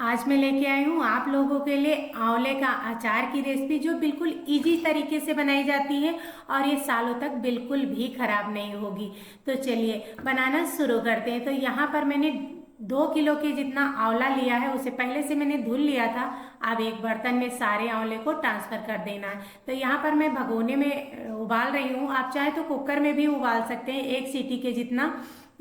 आज मैं लेके आई हूँ आप लोगों के लिए आंवले का अचार की रेसिपी जो बिल्कुल इजी तरीके से बनाई जाती है और ये सालों तक बिल्कुल भी खराब नहीं होगी। तो चलिए बनाना शुरू करते हैं। तो यहाँ पर मैंने 2 किलो के जितना आंवला लिया है, उसे पहले से मैंने धुल लिया था। अब एक बर्तन में सारे आंवले को ट्रांसफर कर देना है। तो यहाँ पर मैं भगोने में उबाल रही हूँ। आप चाहे तो कुकर में भी उबाल सकते हैं, एक सीटी के जितना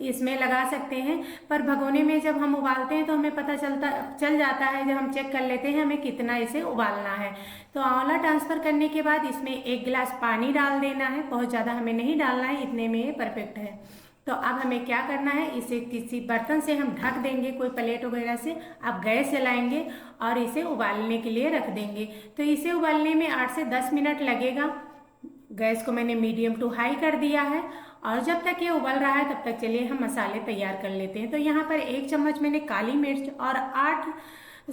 इसमें लगा सकते हैं। पर भगोने में जब हम उबालते हैं तो हमें पता चल जाता है, जब हम चेक कर लेते हैं हमें कितना इसे उबालना है। तो आंवला ट्रांसफर करने के बाद इसमें 1 गिलास पानी डाल देना है। बहुत ज़्यादा हमें नहीं डालना है, इतने में ये परफेक्ट है। तो अब हमें क्या करना है, इसे किसी बर्तन से हम ढक देंगे, कोई प्लेट वगैरह से। अब गैस जलाएंगे और इसे उबालने के लिए रख देंगे। तो इसे उबालने में 8 से 10 मिनट लगेगा। गैस को मैंने मीडियम टू हाई कर दिया है। और जब तक ये उबल रहा है तब तक चलिए हम मसाले तैयार कर लेते हैं। तो यहाँ पर 1 चम्मच मैंने काली मिर्च और 8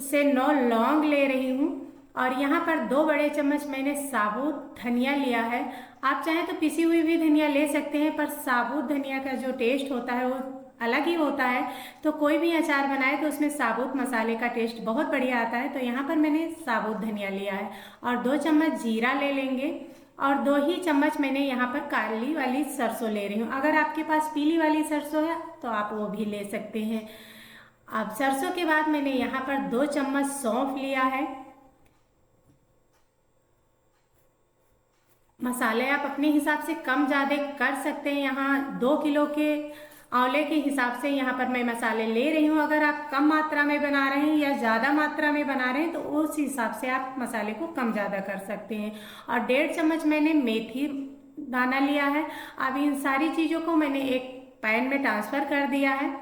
से 9 लौंग ले रही हूँ। और यहाँ पर 2 बड़े चम्मच मैंने साबुत धनिया लिया है। आप चाहें तो पिसी हुई भी धनिया ले सकते हैं, पर साबुत धनिया का जो टेस्ट होता है वो अलग ही होता है। तो कोई भी अचार बनाए तो उसमें साबुत मसाले का टेस्ट बहुत बढ़िया आता है। तो यहाँ पर मैंने साबुत धनिया लिया है। और 2 चम्मच जीरा ले लेंगे। और 2 ही चम्मच मैंने यहाँ पर काली वाली सरसों ले रही हूँ। अगर आपके पास पीली वाली सरसों है तो आप वो भी ले सकते हैं। अब सरसों के बाद मैंने यहाँ पर 2 चम्मच सौंफ लिया है। मसाले आप अपने हिसाब से कम ज़्यादा कर सकते हैं। यहाँ 2 किलो के आंवले के हिसाब से यहाँ पर मैं मसाले ले रही हूँ। अगर आप कम मात्रा में बना रहे हैं या ज़्यादा मात्रा में बना रहे हैं तो उस हिसाब से आप मसाले को कम ज़्यादा कर सकते हैं। और 1.5 चम्मच मैंने मेथी दाना लिया है। अब इन सारी चीज़ों को मैंने एक पैन में ट्रांसफ़र कर दिया है।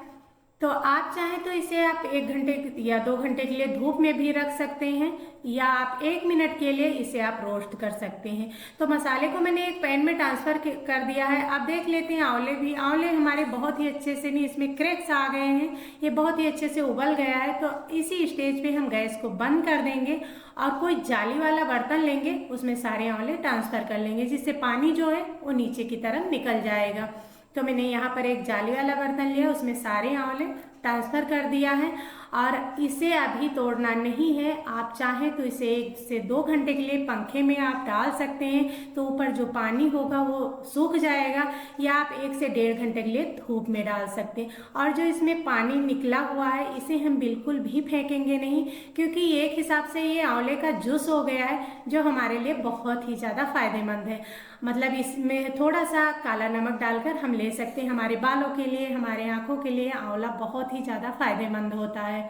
तो आप चाहें तो इसे आप 1 घंटे या 2 घंटे के लिए धूप में भी रख सकते हैं, या आप 1 मिनट के लिए इसे आप रोस्ट कर सकते हैं। तो मसाले को मैंने एक पैन में ट्रांसफर कर दिया है। अब देख लेते हैं आंवले हमारे बहुत ही अच्छे से नहीं, इसमें क्रैक्स आ गए हैं, ये बहुत ही अच्छे से उबल गया है। तो इसी स्टेज पे हम गैस को बंद कर देंगे और कोई जाली वाला बर्तन लेंगे, उसमें सारे आंवले ट्रांसफर कर लेंगे, जिससे पानी जो है वो नीचे की तरफ निकल जाएगा। तो मैंने यहाँ पर एक जाली वाला बर्तन लिया, उसमें सारे आंवले ट्रांसफर कर दिया है। और इसे अभी तोड़ना नहीं है। आप चाहें तो इसे 1 से 2 घंटे के लिए पंखे में आप डाल सकते हैं, तो ऊपर जो पानी होगा वो सूख जाएगा। या आप 1 से 1.5 घंटे के लिए धूप में डाल सकते हैं। और जो इसमें पानी निकला हुआ है इसे हम बिल्कुल भी फेंकेंगे नहीं, क्योंकि एक हिसाब से ये आंवले का जूस हो गया है जो हमारे लिए बहुत ही ज़्यादा फायदेमंद है। मतलब इसमें थोड़ा सा काला नमक डालकर हम ले सकते हैं। हमारे बालों के लिए, हमारे आंखों के लिए आंवला बहुत ही ज़्यादा फायदेमंद होता है।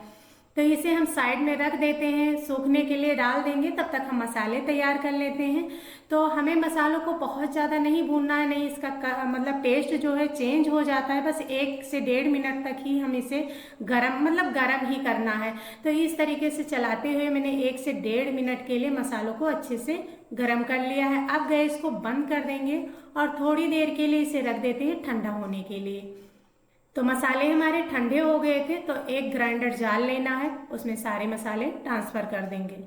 तो इसे हम साइड में रख देते हैं, सूखने के लिए डाल देंगे। तब तक हम मसाले तैयार कर लेते हैं। तो हमें मसालों को बहुत ज़्यादा नहीं भूनना है, नहीं इसका मतलब टेस्ट जो है चेंज हो जाता है। बस 1 से 1.5 मिनट तक ही हम इसे गरम ही करना है। तो इस तरीके से चलाते हुए मैंने 1 से 1.5 मिनट के लिए मसालों को अच्छे से गरम कर लिया है। अब गैस को बंद कर देंगे और थोड़ी देर के लिए इसे रख देते हैं ठंडा होने के लिए। तो मसाले हमारे ठंडे हो गए थे, तो एक ग्राइंडर जार लेना है, उसमें सारे मसाले ट्रांसफर कर देंगे।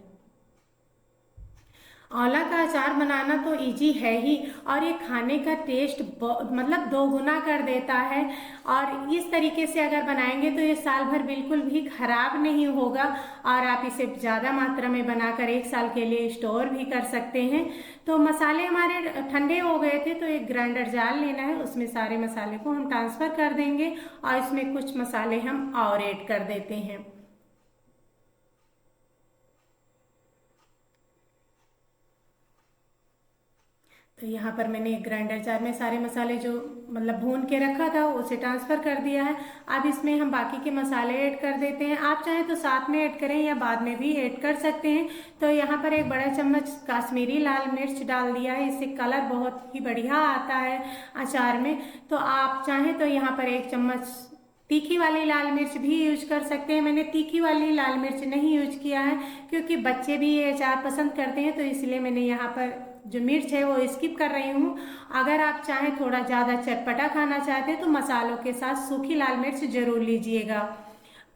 आंवला का अचार बनाना तो इजी है ही, और ये खाने का टेस्ट मतलब दोगुना कर देता है। और इस तरीके से अगर बनाएंगे तो ये साल भर बिल्कुल भी खराब नहीं होगा। और आप इसे ज़्यादा मात्रा में बनाकर 1 साल के लिए स्टोर भी कर सकते हैं। तो मसाले हमारे ठंडे हो गए थे, तो एक ग्राइंडर जार लेना है, उसमें सारे मसाले को हम ट्रांसफ़र कर देंगे। और इसमें कुछ मसाले हम और ऐड कर देते हैं। तो यहाँ पर मैंने एक ग्राइंडर जार में सारे मसाले जो मतलब भून के रखा था उसे ट्रांसफ़र कर दिया है। अब इसमें हम बाकी के मसाले ऐड कर देते हैं। आप चाहें तो साथ में ऐड करें या बाद में भी ऐड कर सकते हैं। तो यहाँ पर एक बड़ा चम्मच काश्मीरी लाल मिर्च डाल दिया है, इससे कलर बहुत ही बढ़िया आता है अचार में। तो आप चाहें तो यहाँ पर 1 चम्मच तीखी वाली लाल मिर्च भी यूज कर सकते हैं। मैंने तीखी वाली लाल मिर्च नहीं यूज किया है, क्योंकि बच्चे भी ये अचार पसंद करते हैं, तो इसलिए मैंने यहाँ पर जो मिर्च है वो स्किप कर रही हूँ। अगर आप चाहें थोड़ा ज़्यादा चटपटा खाना चाहते हैं तो मसालों के साथ सूखी लाल मिर्च जरूर लीजिएगा।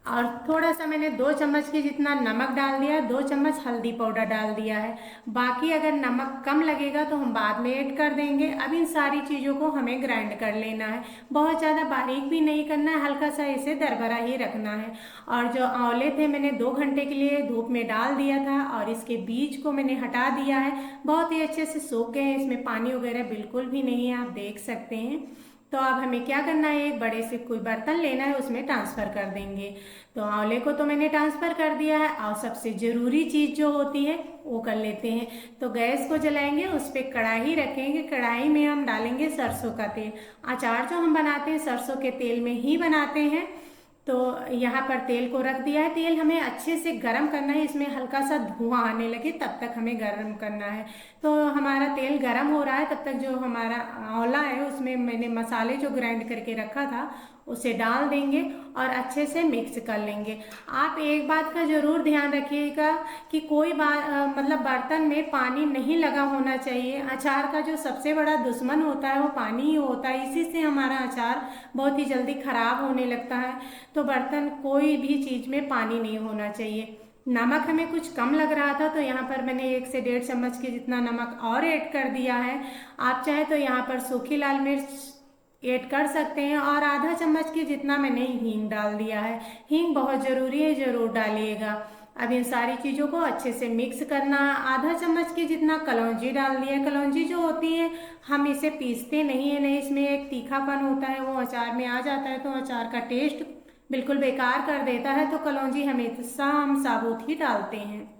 और थोड़ा सा मैंने 2 चम्मच के जितना नमक डाल दिया, 2 चम्मच हल्दी पाउडर डाल दिया है। बाकी अगर नमक कम लगेगा तो हम बाद में ऐड कर देंगे। अब इन सारी चीज़ों को हमें ग्राइंड कर लेना है, बहुत ज़्यादा बारीक भी नहीं करना है, हल्का सा इसे दरदरा ही रखना है। और जो आंवले थे मैंने 2 घंटे के लिए धूप में डाल दिया था और इसके बीज को मैंने हटा दिया है, बहुत ही अच्छे से सूख गए हैं, इसमें पानी वगैरह बिल्कुल भी नहीं है, आप देख सकते हैं। तो अब हमें क्या करना है, एक बड़े से कोई बर्तन लेना है, उसमें ट्रांसफ़र कर देंगे। तो आंवले को तो मैंने ट्रांसफ़र कर दिया है और सबसे ज़रूरी चीज़ जो होती है वो कर लेते हैं। तो गैस को जलाएंगे, उस पर कढ़ाई रखेंगे, कढ़ाई में हम डालेंगे सरसों का तेल। अचार जो हम बनाते हैं सरसों के तेल में ही बनाते हैं। तो यहाँ पर तेल को रख दिया है, तेल हमें अच्छे से गर्म करना है, इसमें हल्का सा धुआं आने लगे तब तक हमें गर्म करना है। तो हमारा तेल गर्म हो रहा है, तब तक जो हमारा आंवला है उसमें मैंने मसाले जो ग्राइंड करके रखा था उसे डाल देंगे और अच्छे से मिक्स कर लेंगे। आप एक बात का ज़रूर ध्यान रखिएगा कि कोई मतलब बर्तन में पानी नहीं लगा होना चाहिए। अचार का जो सबसे बड़ा दुश्मन होता है वो पानी ही होता है, इसी से हमारा अचार बहुत ही जल्दी खराब होने लगता है। तो बर्तन कोई भी चीज़ में पानी नहीं होना चाहिए। नमक हमें कुछ कम लग रहा था तो यहाँ पर मैंने 1 से 1.5 चम्मच के जितना नमक और ऐड कर दिया है। आप चाहे तो यहाँ पर सूखी लाल मिर्च ऐड कर सकते हैं और आधा चम्मच के जितना मैंने हींग डाल दिया है। हींग बहुत ज़रूरी है, ज़रूर डालिएगा। अब इन सारी चीज़ों को अच्छे से मिक्स करना है। आधा चम्मच के जितना कलौंजी डाल दिया है। कलौंजी जो होती है हम इसे पीसते नहीं है, नहीं इसमें एक तीखापन होता है, वो अचार में आ जाता है तो अचार का टेस्ट बिल्कुल बेकार कर देता है। तो कलौंजी हमेशा हम साबुत ही डालते हैं।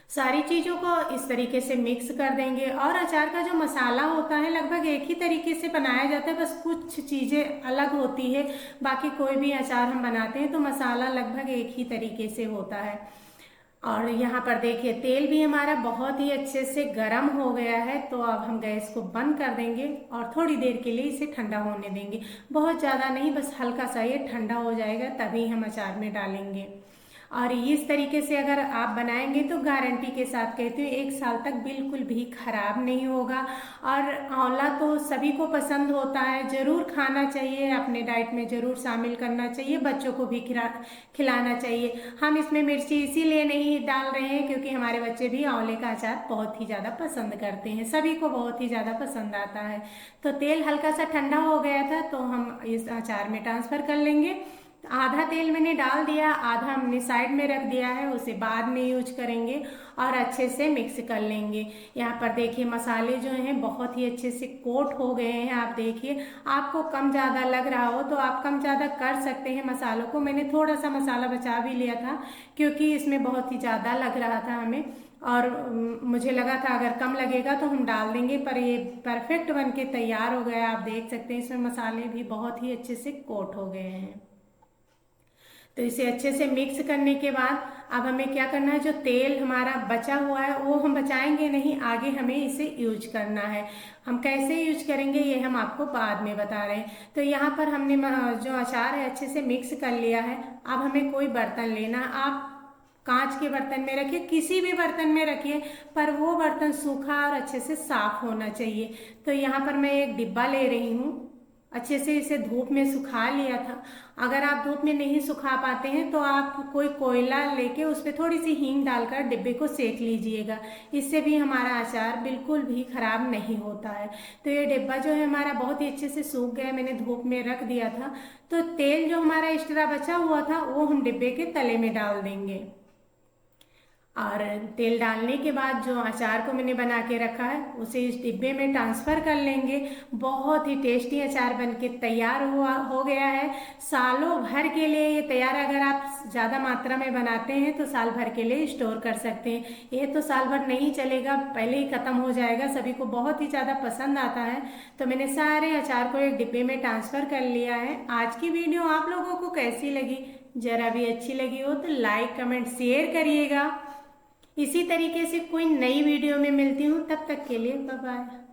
सारी चीज़ों को इस तरीके से मिक्स कर देंगे। और अचार का जो मसाला होता है लगभग एक ही तरीके से बनाया जाता है, बस कुछ चीज़ें अलग होती है। बाकी कोई भी अचार हम बनाते हैं तो मसाला लगभग एक ही तरीके से होता है। और यहाँ पर देखिए तेल भी हमारा बहुत ही अच्छे से गर्म हो गया है। तो अब हम गैस को बंद कर देंगे और थोड़ी देर के लिए इसे ठंडा होने देंगे। बहुत ज़्यादा नहीं, बस हल्का सा ये ठंडा हो जाएगा तभी हम अचार में डालेंगे। और इस तरीके से अगर आप बनाएंगे तो गारंटी के साथ कहती हूँ 1 साल तक बिल्कुल भी खराब नहीं होगा। और आंवला तो सभी को पसंद होता है, ज़रूर खाना चाहिए, अपने डाइट में ज़रूर शामिल करना चाहिए, बच्चों को भी खिलाना चाहिए। हम इसमें मिर्ची इसीलिए नहीं डाल रहे हैं क्योंकि हमारे बच्चे भी आंवले का अचार बहुत ही ज़्यादा पसंद करते हैं, सभी को बहुत ही ज़्यादा पसंद आता है। तो तेल हल्का सा ठंडा हो गया था तो हम इस अचार में ट्रांसफ़र कर लेंगे। आधा तेल मैंने डाल दिया, आधा हमने साइड में रख दिया है, उसे बाद में यूज करेंगे और अच्छे से मिक्स कर लेंगे। यहाँ पर देखिए मसाले जो हैं बहुत ही अच्छे से कोट हो गए हैं। आप देखिए, आपको कम ज़्यादा लग रहा हो तो आप कम ज़्यादा कर सकते हैं मसालों को। मैंने थोड़ा सा मसाला बचा भी लिया था क्योंकि इसमें बहुत ही ज़्यादा लग रहा था हमें, और मुझे लगा था अगर कम लगेगा तो हम डाल देंगे, पर ये परफेक्ट बन के तैयार हो गया। आप देख सकते हैं इसमें मसाले भी बहुत ही अच्छे से कोट हो गए हैं। तो इसे अच्छे से मिक्स करने के बाद अब हमें क्या करना है, जो तेल हमारा बचा हुआ है वो हम बचाएंगे नहीं, आगे हमें इसे यूज करना है। हम कैसे यूज करेंगे ये हम आपको बाद में बता रहे हैं। तो यहाँ पर हमने जो अचार है अच्छे से मिक्स कर लिया है। अब हमें कोई बर्तन लेना, आप कांच के बर्तन में रखिए, किसी भी बर्तन में रखिए, पर वो बर्तन सूखा और अच्छे से साफ होना चाहिए। तो यहाँ पर मैं एक डिब्बा ले रही हूँ, अच्छे से इसे धूप में सुखा लिया था। अगर आप धूप में नहीं सुखा पाते हैं तो आप कोई कोयला लेके उस पर थोड़ी सी हींग डालकर डिब्बे को सेक लीजिएगा, इससे भी हमारा अचार बिल्कुल भी खराब नहीं होता है। तो ये डिब्बा जो है हमारा बहुत ही अच्छे से सूख गया, मैंने धूप में रख दिया था। तो तेल जो हमारा एक्स्ट्रा बचा हुआ था वो हम डिब्बे के तले में डाल देंगे। और तेल डालने के बाद जो अचार को मैंने बना के रखा है उसे इस डिब्बे में ट्रांसफ़र कर लेंगे। बहुत ही टेस्टी अचार बनके तैयार हो गया है। सालों भर के लिए ये तैयार, अगर आप ज़्यादा मात्रा में बनाते हैं तो साल भर के लिए स्टोर कर सकते हैं। ये तो साल भर नहीं चलेगा, पहले ही ख़त्म हो जाएगा, सभी को बहुत ही ज़्यादा पसंद आता है। तो मैंने सारे अचार को एक डिब्बे में ट्रांसफ़र कर लिया है। आज की वीडियो आप लोगों को कैसी लगी, ज़रा भी अच्छी लगी हो तो लाइक कमेंट शेयर करिएगा। इसी तरीके से कोई नई वीडियो में मिलती हूँ, तब तक के लिए बाय बाय।